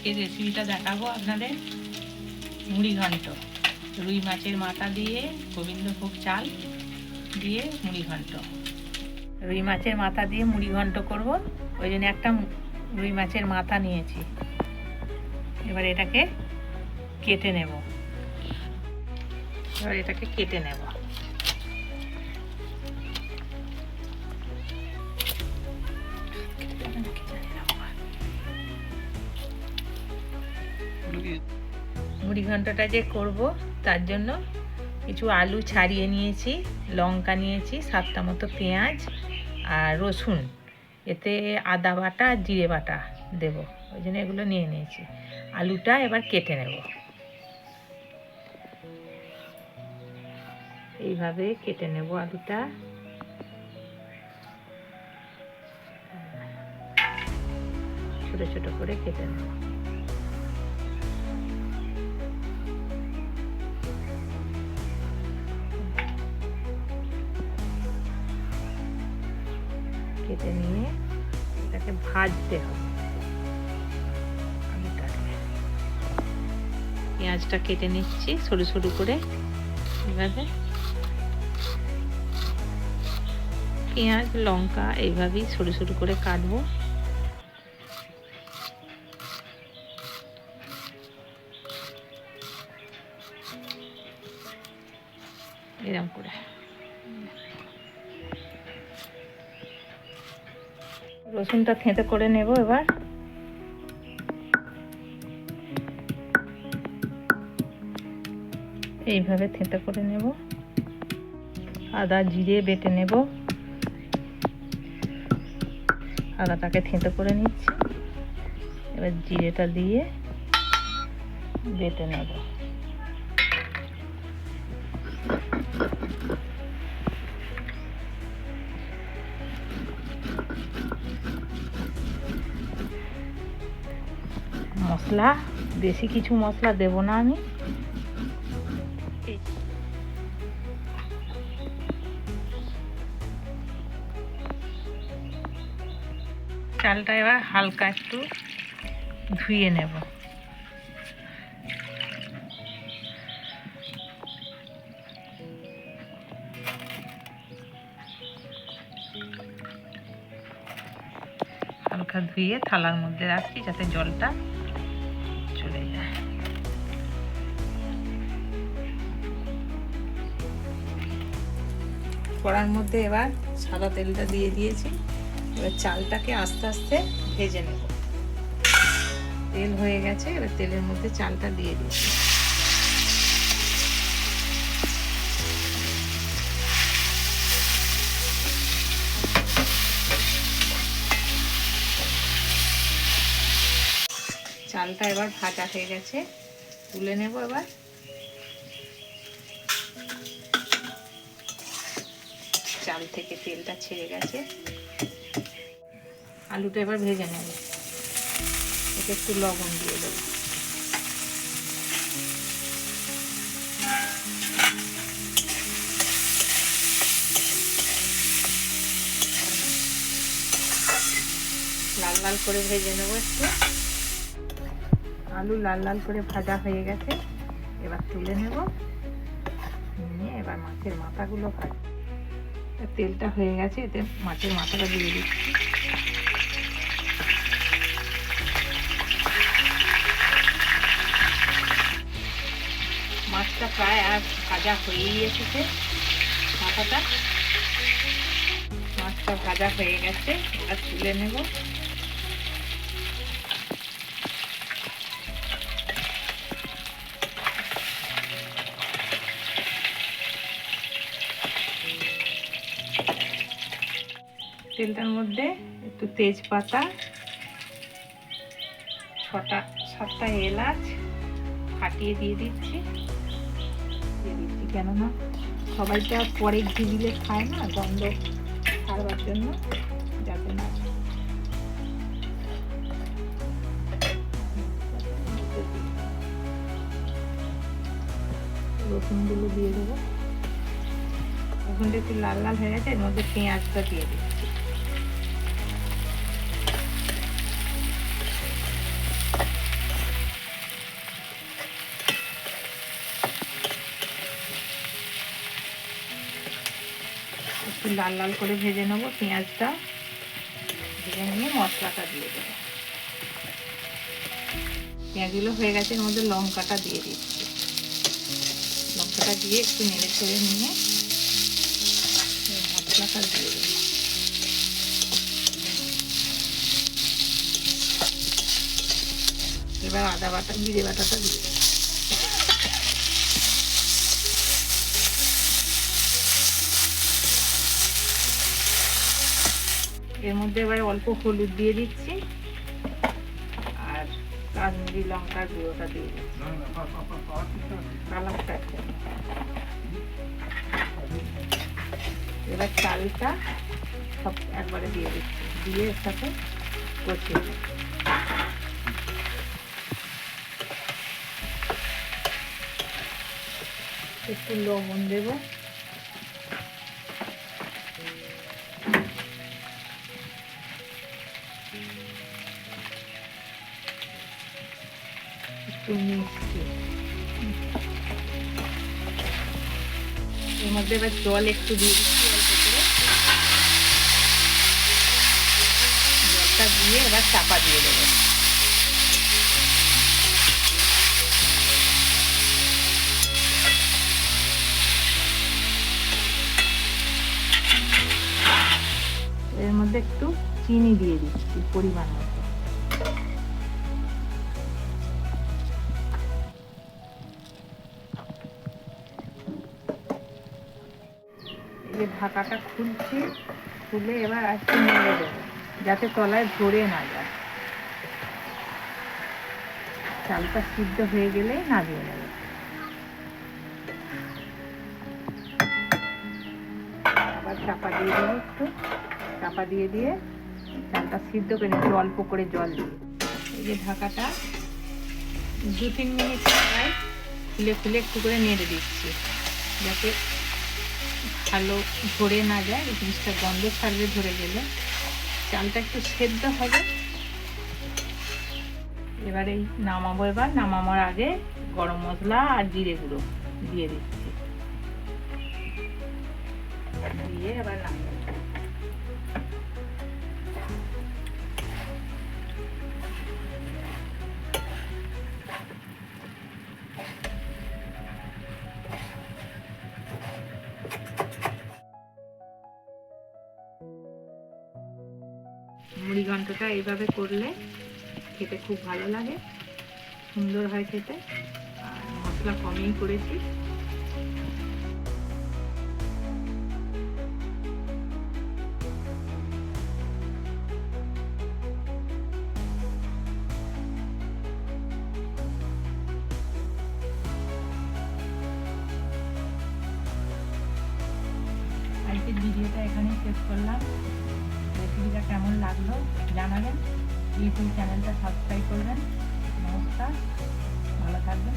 আজকের রেসিপিটা দেখাবো আপনাদের মুড়ি ঘন্ট। রুই মাছের মাথা দিয়ে গোবিন্দভোগ চাল দিয়ে মুড়ি ঘন্ট। রুই মাছের মাথা দিয়ে মুড়ি ঘন্ট করব, ওই জন্য একটা রুই মাছের মাথা নিয়েছি। এবার এটাকে কেটে নেব। মুড়ি ঘন্টটা যে করব তার জন্য কিছু আলু ছাড়িয়ে নিয়েছি, লঙ্কা নিয়েছি, 7টা মতো পেঁয়াজ আর রসুন, এতে আদা বাটা জিরে বাটা দেব, ওই জন্য এগুলো নিয়ে নিয়েছি। আলুটা এবার কেটে নেব, এইভাবে কেটে নেব আলুটা। ছোট ছোট করে কেটে নেব। কেটে নিয়ে এটাকে ভাজতে হবে। পেঁয়াজটা কেটে নিচ্ছি সরু সরু করে। এভাবে পেঁয়াজ লঙ্কা এইভাবেই সরু সরু করে কাটবো। এরকম করে রসুনটা থেঁতে করে নেব। এবার এইভাবে থেঁতে করে নেব। আদা জিরে বেটে নেব। আদাটাকে থেঁতে করে নিচ্ছি। এবার জিরেটা দিয়ে বেটে নেব। মশলা বেশি কিছু মশলা দেব না আমি। চালটা এবার হালকা একটু ধুয়ে নেব। হালকা ধুয়ে থালার মধ্যে রাখছি যাতে জলটা চলে যায়। কড়ার মধ্যে এবার সাদা তেলটা দিয়ে দিয়েছি। এবার চালটাকে আস্তে আস্তে ভেজে নেব। তেল হয়ে গেছে, এবার তেলের মধ্যে চালটা দিয়ে দিয়েছি। চালটা এবার ভাজা হয়ে গেছে, তুলে নেব। এবার চাল থেকে তেলটা ছেড়ে গেছে। আলুটা এবার ভেজে নেব। এতে একটু লবণ দিয়ে দেবো। লাল লাল করে ভেজে নেব একটু। আলু লাল লাল করে ভাজা হয়ে গেছে, এবার তুলে নেব। নিয়ে এবার মাছের মাথাগুলো ভাজ। তেলটা হয়ে গেছে, এতে মাছের মাথাটা দিয়ে দিচ্ছি। মাছটা প্রায় আর ভাজা হয়েই এসেছে। মাথাটা মাছটা ভাজা হয়ে গেছে, এবার তুলে নেব। তেলটার মধ্যে একটু তেজপাতা, 6-7টা এলাচ ফাটিয়ে দিয়ে দিচ্ছি। কেননা সবাই তো পরে ঘি দিলে খায় না, গন্ধ ছাড়বার জন্য, যাতে না। রসুনগুলো দিয়ে দেবো। রসুনটা একটু লাল লাল হয়ে গেছে, এর মধ্যে পেঁয়াজটা দিয়ে দিচ্ছি। লাল লাল করে ভেজে নেবো পেঁয়াজটা। ভেজে নিয়ে মশলাটা দিয়ে দেবো। পেঁয়াজগুলো হয়ে গেছে, এর মধ্যে লঙ্কাটা দিয়ে দিচ্ছি। লঙ্কাটা দিয়ে একটু নেড়ে ছেড়ে নিয়ে মশলাটা দিয়ে দেবো। এবার আদা বাটা জিরে বাটাটা দিয়ে দেবো। এর মধ্যে এবার অল্প হলুদ দিয়ে দিচ্ছি আর কাশ্মীরি লঙ্কার গুঁড়োটা দিয়ে দিচ্ছি কালারটা। এবার চালটা সব একবারে দিয়ে দিচ্ছি, দিয়ে এর সাথে কষিয়ে একটু লবণ দেবো। একটু মিষ্টি। এর মধ্যে এবার জল একটু দিয়ে দিচ্ছি অল্প করে। জলটা দিয়ে এবার চাপা দিয়ে দেবো। এর মধ্যে একটু চিনি দিয়ে দিচ্ছি পরিমাণ মতো। এই যে ঢাকাটা খুলছি, খুলে এবার একটু নেড়ে দেবো যাতে তলায় ধরে না যায়। চালটা সিদ্ধ হয়ে গেলে নামিয়ে নেব। আবার চাপা দিয়ে দেবো, একটু চাপা দিয়ে দিয়ে চালটা সিদ্ধ করে নিচ্ছি অল্প করে জল দিয়ে। এই যে ঢাকাটা 2-3 মিনিট প্রায় খুলে খুলে একটু করে নেড়ে দিচ্ছি যাতে ভালো ধরে না যায়। এই জিনিসটা গন্ধ ছাড়বে ধরে গেলে। চালটা একটু সেদ্ধ হবে। এবার এই নামাবো। এবার নামানোর আগে গরম মশলা আর জিরে গুঁড়ো দিয়ে দিচ্ছি, দিয়ে এবার নামিয়ে মুড়ি ঘন্টটা এইভাবে করলে খেতে খুব ভালো লাগে, সুন্দর হয় খেতে। আর মশলা কমই করেছি। আজকের ভিডিওটা এখানেই শেষ করলাম। রেসিপিটা কেমন লাগলো জানাবেন। ইউটিউব চ্যানেলটা সাবস্ক্রাইব করবেন। নমস্কার, ভালো থাকবেন।